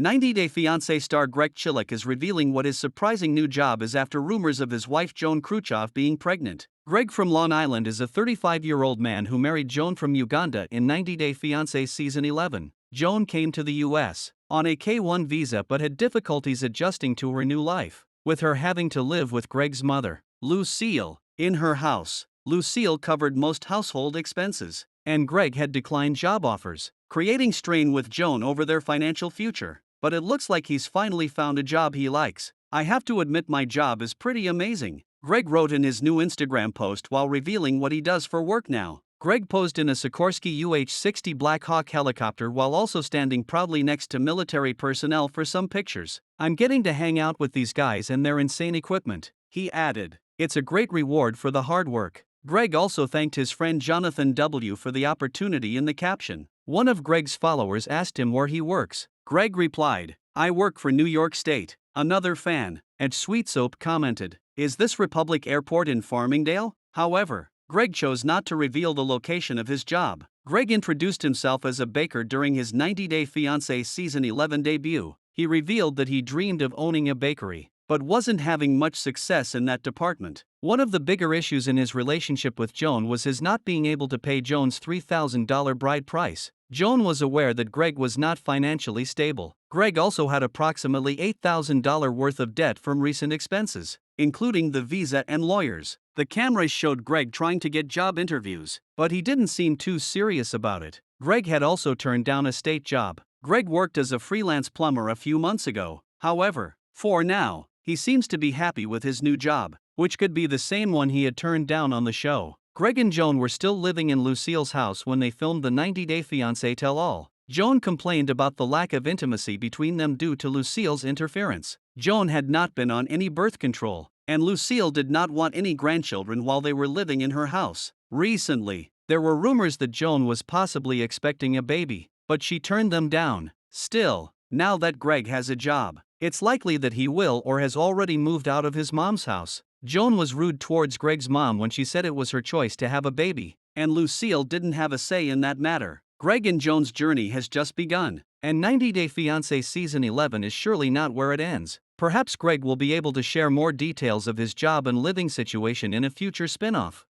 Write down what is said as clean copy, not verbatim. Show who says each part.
Speaker 1: 90 Day Fiancé star Greg Chillak is revealing what his surprising new job is after rumors of his wife Joan Kruchov being pregnant. Greg from Long Island is a 35-year-old man who married Joan from Uganda in 90 Day Fiancé season 11. Joan came to the US on a K-1 visa but had difficulties adjusting to her new life, with her having to live with Greg's mother, Lucille, in her house. Lucille covered most household expenses, and Greg had declined job offers, creating strain with Joan over their financial future. But it looks like he's finally found a job he likes. "I have to admit my job is pretty amazing," Greg wrote in his new Instagram post while revealing what he does for work now. Greg posed in a Sikorsky UH-60 Black Hawk helicopter while also standing proudly next to military personnel for some pictures. "I'm getting to hang out with these guys and their insane equipment," he added. "It's a great reward for the hard work." Greg also thanked his friend Jonathan W. for the opportunity in the caption. One of Greg's followers asked him where he works. Greg replied, "I work for New York State." Another fan, at Sweet Soap, commented, "Is this Republic Airport in Farmingdale?" However, Greg chose not to reveal the location of his job. Greg introduced himself as a baker during his 90 Day Fiancé season 11 debut. He revealed that he dreamed of owning a bakery, but wasn't having much success in that department. One of the bigger issues in his relationship with Joan was his not being able to pay Joan's $3,000 bride price. Joan was aware that Greg was not financially stable. Greg also had approximately $8,000 worth of debt from recent expenses, including the visa and lawyers. The cameras showed Greg trying to get job interviews, but he didn't seem too serious about it. Greg had also turned down a state job. Greg worked as a freelance plumber a few months ago. However, for now, he seems to be happy with his new job, which could be the same one he had turned down on the show. Greg and Joan were still living in Lucille's house when they filmed the 90 Day Fiancé tell-all. Joan complained about the lack of intimacy between them due to Lucille's interference. Joan had not been on any birth control, and Lucille did not want any grandchildren while they were living in her house. Recently, there were rumors that Joan was possibly expecting a baby, but she turned them down. Still, now that Greg has a job, it's likely that he will or has already moved out of his mom's house. Joan was rude towards Greg's mom when she said it was her choice to have a baby, and Lucille didn't have a say in that matter. Greg and Joan's journey has just begun, and 90 Day Fiancé season 11 is surely not where it ends. Perhaps Greg will be able to share more details of his job and living situation in a future spin-off.